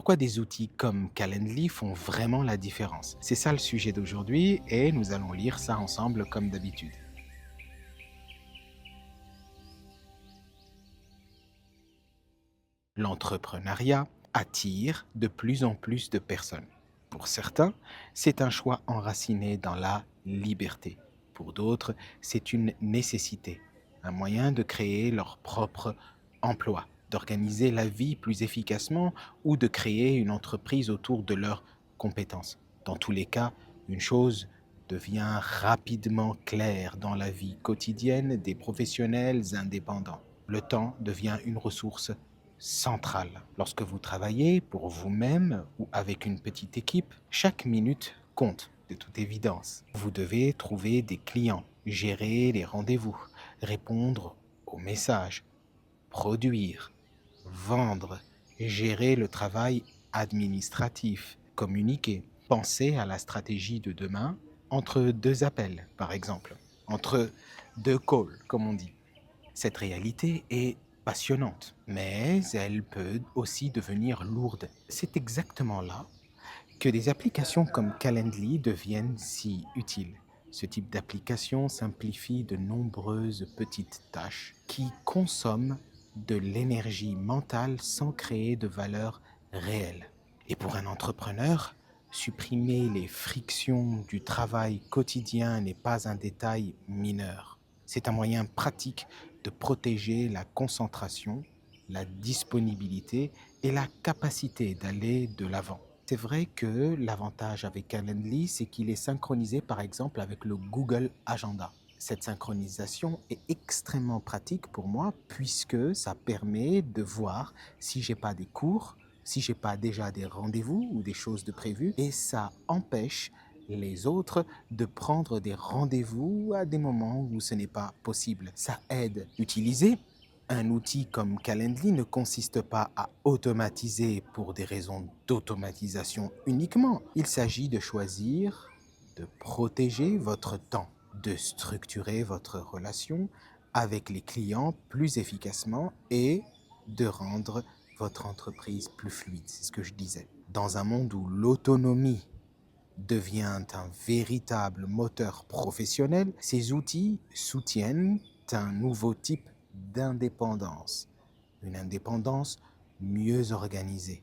pourquoi des outils comme Calendly font vraiment la différence. C'est ça le sujet d'aujourd'hui et nous allons lire ça ensemble comme d'habitude. L'entrepreneuriat attire de plus en plus de personnes. Pour certains, c'est un choix enraciné dans la liberté. Pour d'autres, c'est une nécessité, un moyen de créer leur propre emploi, d'organiser la vie plus efficacement ou de créer une entreprise autour de leurs compétences. Dans tous les cas, une chose devient rapidement claire dans la vie quotidienne des professionnels indépendants. Le temps devient une ressource centrale. Lorsque vous travaillez pour vous-même ou avec une petite équipe, chaque minute compte, de toute évidence. Vous devez trouver des clients, gérer les rendez-vous, répondre aux messages, produire, vendre, gérer le travail administratif, communiquer, penser à la stratégie de demain entre deux appels, par exemple, entre deux calls, comme on dit. Cette réalité est passionnante, mais elle peut aussi devenir lourde. C'est exactement là que des applications comme Calendly deviennent si utiles. Ce type d'application simplifie de nombreuses petites tâches qui consomment de l'énergie mentale sans créer de valeur réelle. Et pour un entrepreneur, supprimer les frictions du travail quotidien n'est pas un détail mineur. C'est un moyen pratique de protéger la concentration, la disponibilité et la capacité d'aller de l'avant. C'est vrai que l'avantage avec Calendly, c'est qu'il est synchronisé par exemple avec le Google Agenda. Cette synchronisation est extrêmement pratique pour moi puisque ça permet de voir si j'ai pas des cours, si j'ai pas déjà des rendez-vous ou des choses de prévues et ça empêche les autres de prendre des rendez-vous à des moments où ce n'est pas possible. Ça aide. Utiliser un outil comme Calendly ne consiste pas à automatiser pour des raisons d'automatisation uniquement. Il s'agit de choisir, de protéger votre temps, de structurer votre relation avec les clients plus efficacement et de rendre votre entreprise plus fluide. C'est ce que je disais. Dans un monde où l'autonomie devient un véritable moteur professionnel, ces outils soutiennent un nouveau type d'indépendance. Une indépendance mieux organisée,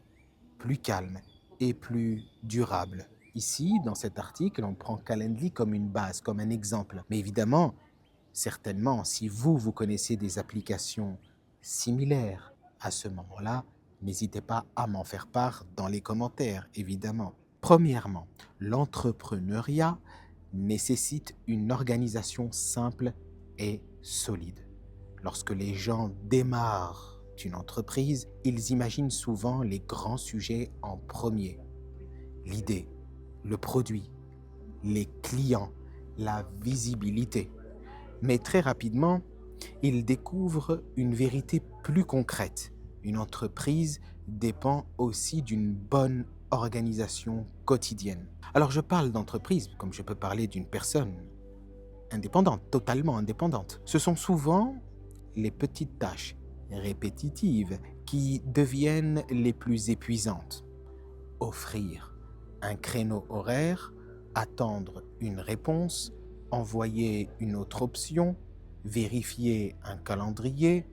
plus calme et plus durable. Ici, dans cet article, on prend Calendly comme une base, comme un exemple. Mais évidemment, certainement, si vous connaissez des applications similaires à ce moment-là, n'hésitez pas à m'en faire part dans les commentaires, évidemment. Premièrement, l'entrepreneuriat nécessite une organisation simple et solide. Lorsque les gens démarrent une entreprise, ils imaginent souvent les grands sujets en premier. L'idée, le produit, les clients, la visibilité. Mais très rapidement, ils découvrent une vérité plus concrète. Une entreprise dépend aussi d'une bonne organisation quotidienne. Alors je parle d'entreprise comme je peux parler d'une personne indépendante, totalement indépendante. Ce sont souvent les petites tâches répétitives qui deviennent les plus épuisantes. Offrir un créneau horaire, attendre une réponse, envoyer une autre option, vérifier un calendrier,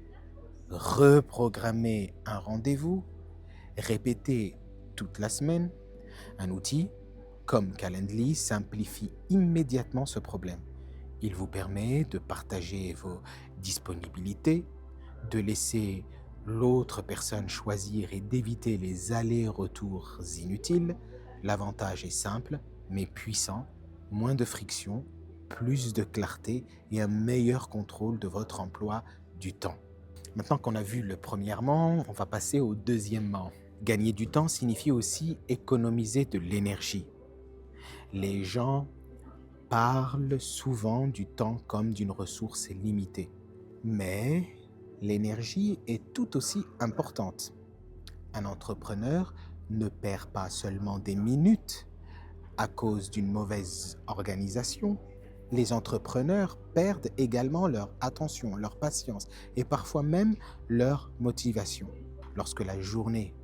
reprogrammer un rendez-vous, répéter toute la semaine. Un outil comme Calendly simplifie immédiatement ce problème. Il vous permet de partager vos disponibilités, de laisser l'autre personne choisir et d'éviter les allers-retours inutiles. L'avantage est simple mais puissant, moins de friction, plus de clarté et un meilleur contrôle de votre emploi du temps. Maintenant qu'on a vu le premièrement, on va passer au deuxièmement. Gagner du temps signifie aussi économiser de l'énergie. Les gens parlent souvent du temps comme d'une ressource limitée. Mais l'énergie est tout aussi importante. Un entrepreneur ne perd pas seulement des minutes à cause d'une mauvaise organisation. Les entrepreneurs perdent également leur attention, leur patience et parfois même leur motivation. Lorsque la journée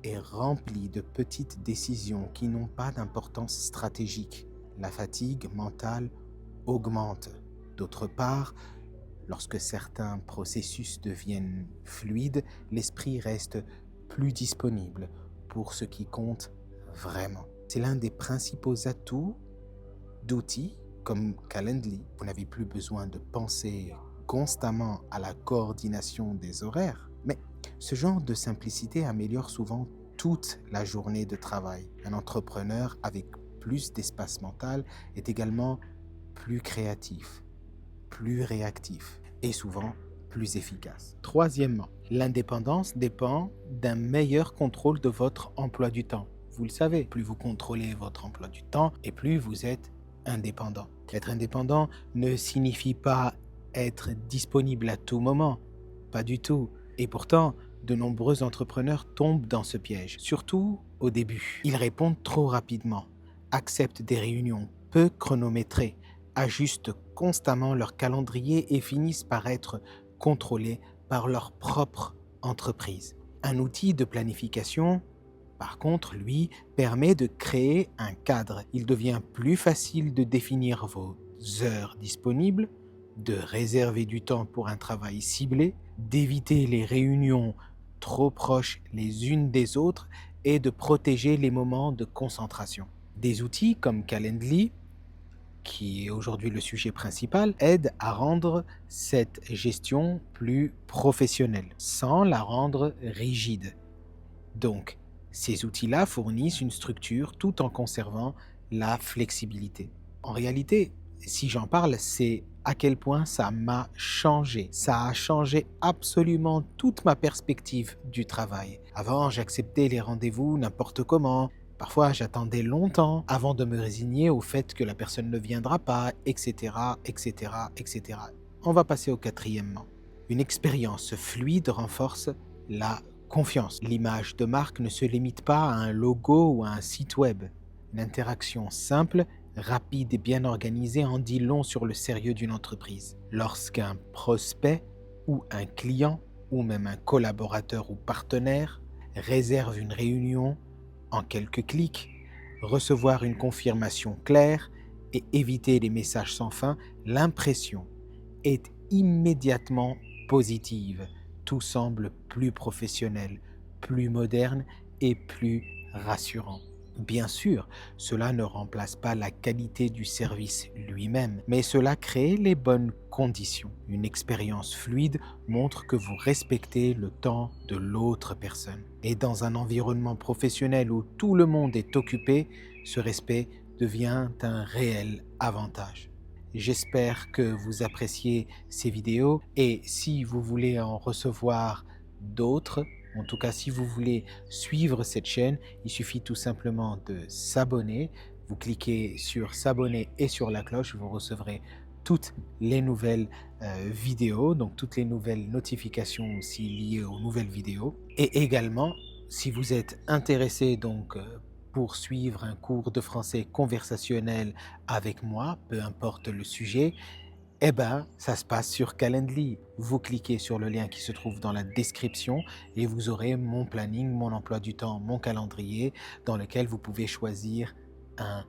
est remplie de petites décisions qui n'ont pas d'importance stratégique. La fatigue mentale augmente. D'autre part, lorsque certains processus deviennent fluides, l'esprit reste plus disponible pour ce qui compte vraiment. C'est l'un des principaux atouts d'outils comme Calendly. Vous n'avez plus besoin de penser constamment à la coordination des horaires, mais ce genre de simplicité améliore souvent toute la journée de travail. Un entrepreneur avec plus d'espace mental est également plus créatif, plus réactif et souvent plus efficace. Troisièmement, l'indépendance dépend d'un meilleur contrôle de votre emploi du temps. Vous le savez, plus vous contrôlez votre emploi du temps et plus vous êtes indépendant. Être indépendant ne signifie pas être disponible à tout moment, pas du tout. Et pourtant, de nombreux entrepreneurs tombent dans ce piège, surtout au début. Ils répondent trop rapidement, acceptent des réunions peu chronométrées, ajustent constamment leur calendrier et finissent par être contrôlés par leur propre entreprise. Un outil de planification, par contre, lui, permet de créer un cadre. Il devient plus facile de définir vos heures disponibles, de réserver du temps pour un travail ciblé, d'éviter les réunions trop proches les unes des autres et de protéger les moments de concentration. Des outils comme Calendly, qui est aujourd'hui le sujet principal, aident à rendre cette gestion plus professionnelle, sans la rendre rigide. Donc, ces outils-là fournissent une structure tout en conservant la flexibilité. En réalité, si j'en parle, c'est à quel point ça m'a changé. Ça a changé absolument toute ma perspective du travail. Avant, j'acceptais les rendez-vous n'importe comment. Parfois, j'attendais longtemps avant de me résigner au fait que la personne ne viendra pas, etc., etc., etc. On va passer au quatrièmement. Une expérience fluide renforce la confiance. L'image de marque ne se limite pas à un logo ou à un site web. Une interaction simple, rapide et bien organisée en dit long sur le sérieux d'une entreprise. Lorsqu'un prospect ou un client ou même un collaborateur ou partenaire réserve une réunion en quelques clics, recevoir une confirmation claire et éviter les messages sans fin, l'impression est immédiatement positive. Tout semble plus professionnel, plus moderne et plus rassurant. Bien sûr, cela ne remplace pas la qualité du service lui-même, mais cela crée les bonnes conditions. Une expérience fluide montre que vous respectez le temps de l'autre personne. Et dans un environnement professionnel où tout le monde est occupé, ce respect devient un réel avantage. J'espère que vous appréciez ces vidéos et si vous voulez en recevoir d'autres, en tout cas si vous voulez suivre cette chaîne, il suffit tout simplement de s'abonner. Vous cliquez sur s'abonner et sur la cloche, vous recevrez toutes les nouvelles vidéos, donc toutes les nouvelles notifications aussi liées aux nouvelles vidéos. Et également, si vous êtes intéressé pour suivre un cours de français conversationnel avec moi, peu importe le sujet, eh ben, ça se passe sur Calendly. Vous cliquez sur le lien qui se trouve dans la description et vous aurez mon planning, mon emploi du temps, mon calendrier dans lequel vous pouvez choisir un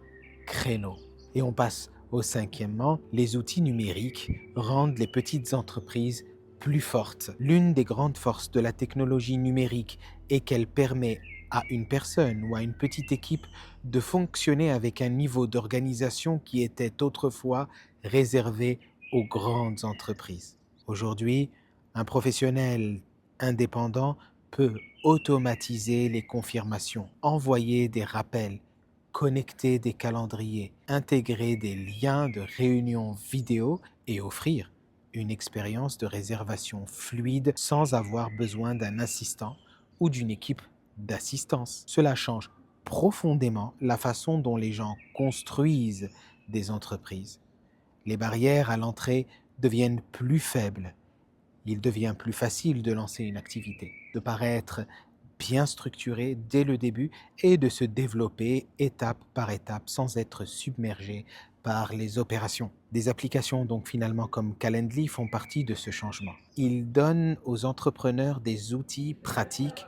créneau. Et on passe au cinquièmement, les outils numériques rendent les petites entreprises plus fortes. L'une des grandes forces de la technologie numérique est qu'elle permet à une personne ou à une petite équipe de fonctionner avec un niveau d'organisation qui était autrefois réservé aux grandes entreprises. Aujourd'hui, un professionnel indépendant peut automatiser les confirmations, envoyer des rappels, connecter des calendriers, intégrer des liens de réunion vidéo et offrir une expérience de réservation fluide sans avoir besoin d'un assistant ou d'une équipe d'assistance. Cela change profondément la façon dont les gens construisent des entreprises. Les barrières à l'entrée deviennent plus faibles. Il devient plus facile de lancer une activité, de paraître bien structuré dès le début et de se développer étape par étape sans être submergé par les opérations. Des applications donc finalement comme Calendly font partie de ce changement. Ils donnent aux entrepreneurs des outils pratiques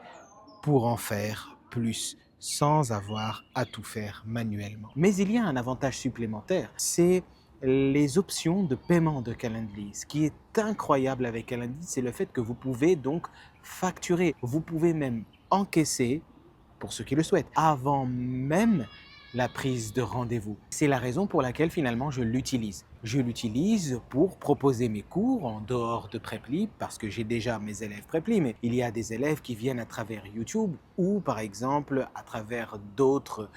pour en faire plus sans avoir à tout faire manuellement. Mais il y a un avantage supplémentaire, c'est les options de paiement de Calendly. Ce qui est incroyable avec Calendly, c'est le fait que vous pouvez donc facturer. Vous pouvez même encaisser, pour ceux qui le souhaitent, avant même la prise de rendez-vous. C'est la raison pour laquelle finalement je l'utilise. Je l'utilise pour proposer mes cours en dehors de Preply parce que j'ai déjà mes élèves Preply, mais il y a des élèves qui viennent à travers YouTube ou par exemple à travers d'autres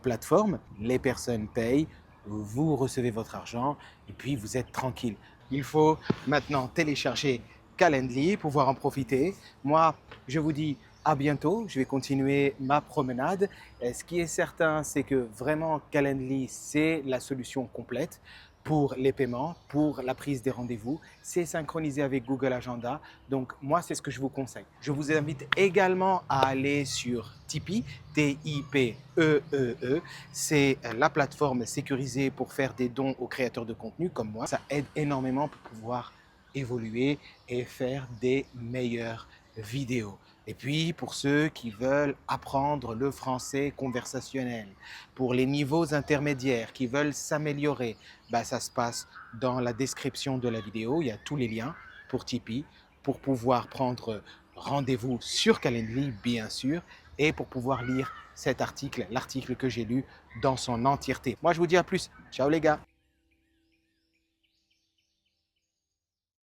plateformes. Les personnes payent, vous recevez votre argent et puis vous êtes tranquille. Il faut maintenant télécharger Calendly, pouvoir en profiter. Moi, je vous dis à bientôt. Je vais continuer ma promenade. Ce qui est certain, c'est que vraiment Calendly, c'est la solution complète pour les paiements, pour la prise des rendez-vous. C'est synchronisé avec Google Agenda. Donc, moi, c'est ce que je vous conseille. Je vous invite également à aller sur Tipeee, T-I-P-E-E-E. C'est la plateforme sécurisée pour faire des dons aux créateurs de contenu comme moi. Ça aide énormément pour pouvoir évoluer et faire des meilleures vidéos. Et puis, pour ceux qui veulent apprendre le français conversationnel, pour les niveaux intermédiaires qui veulent s'améliorer, ça se passe dans la description de la vidéo. Il y a tous les liens pour Tipeee, pour pouvoir prendre rendez-vous sur Calendly, bien sûr, et pour pouvoir lire cet article, l'article que j'ai lu dans son entièreté. Moi, je vous dis à plus. Ciao les gars.